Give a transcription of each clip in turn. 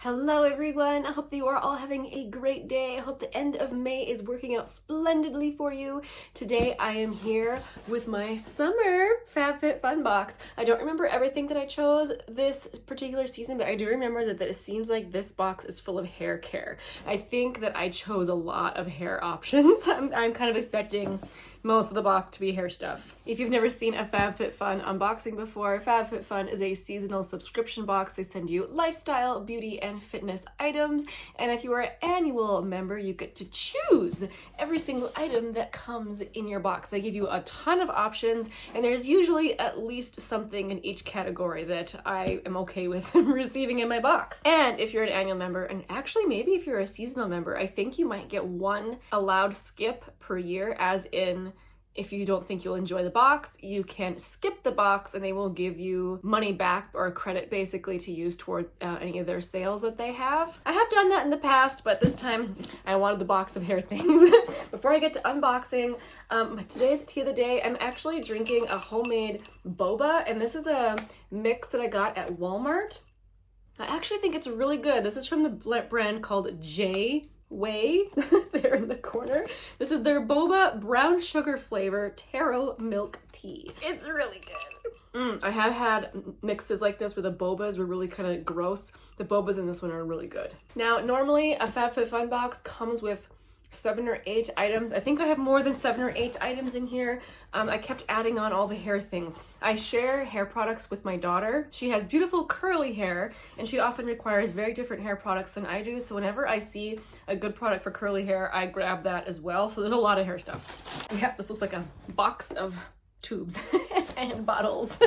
Hello everyone, I hope that you are all having a great day. I hope the end of May is working out splendidly for you. Today I am here with my summer FabFitFun box. I don't remember everything that I chose this particular season, but I do remember that it seems like this box is full of hair care. I think that I chose a lot of hair options. I'm kind of expecting most of the box to be hair stuff. If you've never seen a FabFitFun unboxing before, FabFitFun is a seasonal subscription box. They send you lifestyle, beauty, and fitness items. And if you are an annual member, you get to choose every single item that comes in your box. They give you a ton of options, and there's usually at least something in each category that I am okay with receiving in my box. And if you're an annual member, and actually maybe if you're a seasonal member, I think you might get one allowed skip per year, as in if you don't think you'll enjoy the box, you can skip the box and they will give you money back or credit basically to use toward any of their sales that they have. I have done that in the past, but this time I wanted the box of hair things. Before I get to unboxing, today's tea of the day, I'm actually drinking a homemade boba, and this is a mix that I got at Walmart. I actually think it's really good. This is from the brand called Way there in the corner. This is their boba brown sugar flavor taro milk tea. It's really good. I have had mixes like this where the bobas were really kind of gross. The bobas in this one are really good. Now, normally a FabFitFun box comes with 7 or 8 items. I think I have more than 7 or 8 items in here. I kept adding on all the hair things. I share hair products with my daughter. She has beautiful curly hair, and she often requires very different hair products than I do. So whenever I see a good product for curly hair, I grab that as well. So there's a lot of hair stuff. Yeah, this looks like a box of tubes and bottles.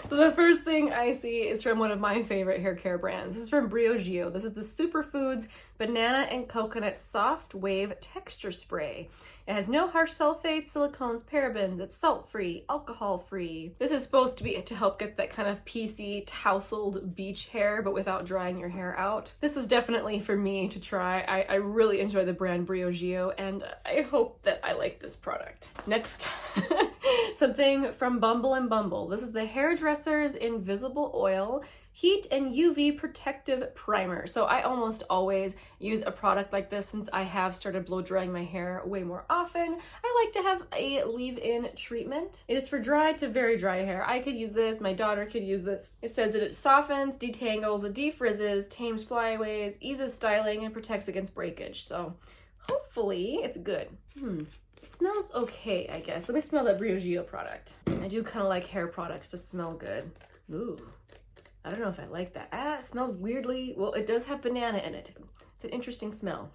So the first thing I see is from one of my favorite hair care brands. This is from Briogeo. This is the Superfoods Banana and Coconut Soft Wave Texture Spray. It has no harsh sulfates, silicones, parabens. It's salt-free, alcohol-free. This is supposed to be to help get that kind of piecey, tousled beach hair, but without drying your hair out. This is definitely for me to try. I really enjoy the brand Briogeo, and I hope that I like this product. Next, something from Bumble and Bumble. This is the Hairdresser's Invisible Oil Heat and UV Protective Primer. So I almost always use a product like this since I have started blow drying my hair way more often. I like to have a leave-in treatment. It is for dry to very dry hair. I could use this, my daughter could use this. It says that it softens, detangles, defrizzes, tames flyaways, eases styling, and protects against breakage. So hopefully it's good. It smells okay, I guess. Let me smell that Briogeo product. I do kind of like hair products to smell good. Ooh. I don't know if I like that. It smells weirdly, well, it does have banana in it. It's an interesting smell.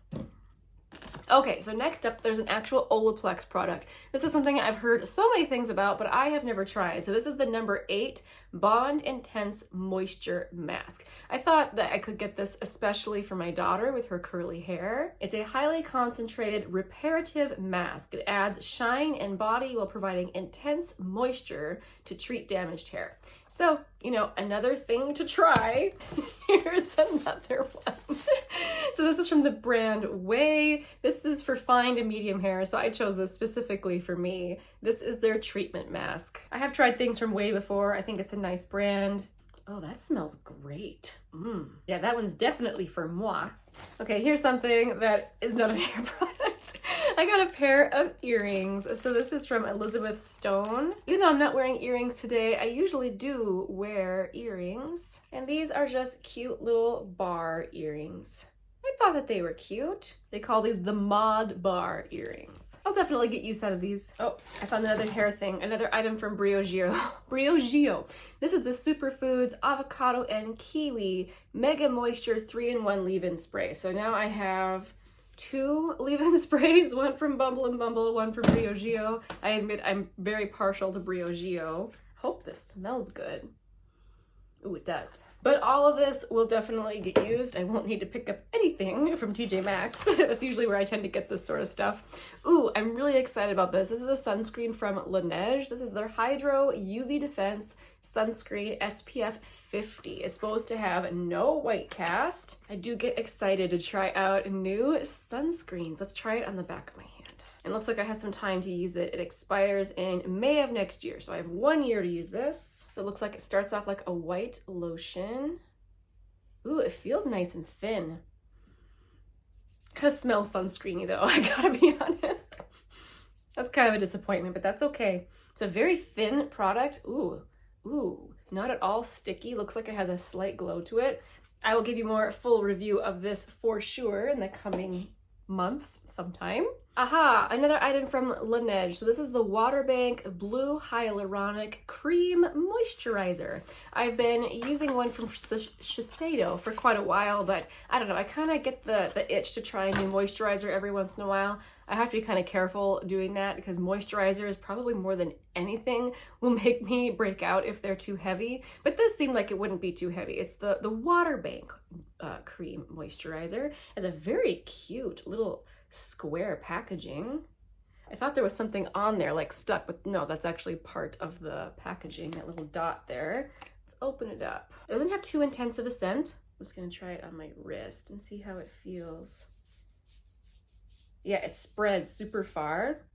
Okay, so next up, there's an actual Olaplex product. This is something I've heard so many things about, but I have never tried. So this is the number 8 Bond Intense Moisture Mask. I thought that I could get this especially for my daughter with her curly hair. It's a highly concentrated reparative mask. It adds shine and body while providing intense moisture to treat damaged hair. So, you know, another thing to try. Here's another one. So this is from the brand Way. This is for fine to medium hair, so I chose this specifically for me. This is their treatment mask. I have tried things from Way before. I think it's a nice brand. Oh, that smells great. Yeah, that one's definitely for moi. Okay, here's something that is not a hair product. I got a pair of earrings. So this is from Elizabeth Stone. Even though I'm not wearing earrings today, I usually do wear earrings. And these are just cute little bar earrings. I thought that they were cute. They call these the Mod Bar earrings. I'll definitely get use out of these. Oh, I found another hair thing, another item from Briogeo. Briogeo. This is the Superfoods Avocado and Kiwi Mega Moisture 3-in-1 Leave-In Spray. So now I have 2 leave-in sprays, one from Bumble and Bumble, one from Briogeo. I admit I'm very partial to Briogeo. Hope this smells good. Ooh, it does. But all of this will definitely get used. I won't need to pick up anything from TJ Maxx. That's usually where I tend to get this sort of stuff. Ooh, I'm really excited about this. This is a sunscreen from Laneige. This is their Hydro UV Defense Sunscreen SPF 50. It's supposed to have no white cast. I do get excited to try out new sunscreens. Let's try it on the back of my hand. It looks like I have some time to use it. It expires in May of next year, so I have 1 year to use this. So it looks like it starts off like a white lotion. Ooh, it feels nice and thin. Kind of smells sunscreeny though, I gotta be honest. That's kind of a disappointment, but that's okay. It's a very thin product. Ooh, not at all sticky. Looks like it has a slight glow to it. I will give you more full review of this for sure in the coming months sometime. Aha, another item from Laneige. So this is the Waterbank Blue Hyaluronic Cream Moisturizer. I've been using one from Shiseido for quite a while, but I don't know, I kind of get the itch to try a new moisturizer every once in a while. I have to be kind of careful doing that because moisturizers probably more than anything will make me break out if they're too heavy, but this seemed like it wouldn't be too heavy. It's the Waterbank Cream Moisturizer. It has a very cute little square packaging. I thought there was something on there like stuck, but no, that's actually part of the packaging, that little dot there. Let's open it up. It doesn't have too intense of a scent. I'm just gonna try it on my wrist and see how it feels. Yeah, it spreads super far.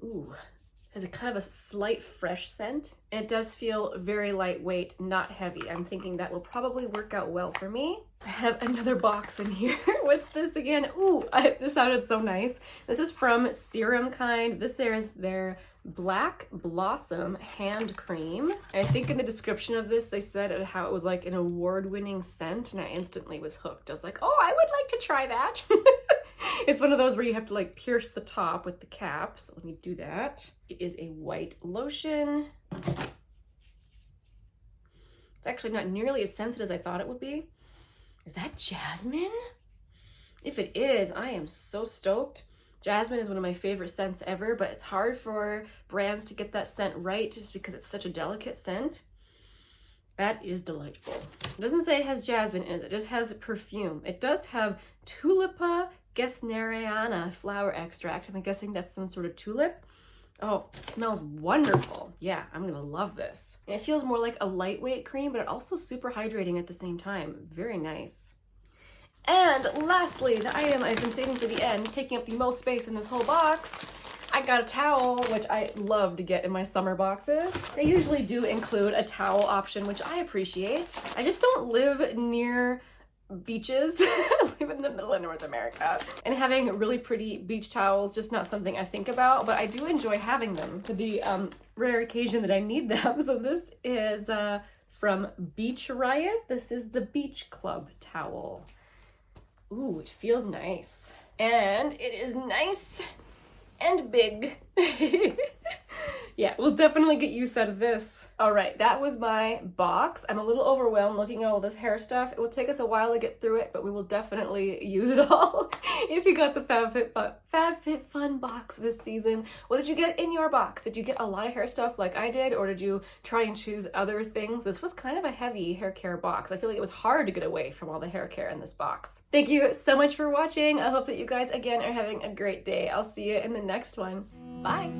Ooh, has a kind of a slight fresh scent. And it does feel very lightweight, not heavy. I'm thinking that will probably work out well for me. I have another box in here with this again. Ooh, this sounded so nice. This is from Serum Kind. This is their Black Blossom Hand Cream. And I think in the description of this, they said how it was like an award-winning scent, and I instantly was hooked. I was like, oh, I would like to try that. It's one of those where you have to like pierce the top with the cap. So let me do that. It is a white lotion. It's actually not nearly as scented as I thought it would be. Is that jasmine? If it is, I am so stoked. Jasmine is one of my favorite scents ever, but it's hard for brands to get that scent right just because it's such a delicate scent. That is delightful. It doesn't say it has jasmine in it, it just has perfume. It does have Tulipa Gesneriana flower extract. I'm guessing that's some sort of tulip. Oh, it smells wonderful. Yeah, I'm gonna love this. And it feels more like a lightweight cream, but it also super hydrating at the same time. Very nice. And lastly, the item I've been saving for the end, taking up the most space in this whole box, I got a towel, which I love to get in my summer boxes. They usually do include a towel option, which I appreciate. I just don't live near beaches. I live in the middle of North America, and having really pretty beach towels just not something I think about, but I do enjoy having them for the rare occasion that I need them. So this is from Beach Riot. This is the Beach Club towel. Ooh, it feels nice, and it is nice and big. Yeah, we'll definitely get use out of this. All right, that was my box. I'm a little overwhelmed looking at all this hair stuff. It will take us a while to get through it, but we will definitely use it all. If you got the FabFitFun box this season, what did you get in your box? Did you get a lot of hair stuff like I did, or did you try and choose other things? This was kind of a heavy hair care box. I feel like it was hard to get away from all the hair care in this box. Thank you so much for watching. I hope that you guys, again, are having a great day. I'll see you in the next one. Bye.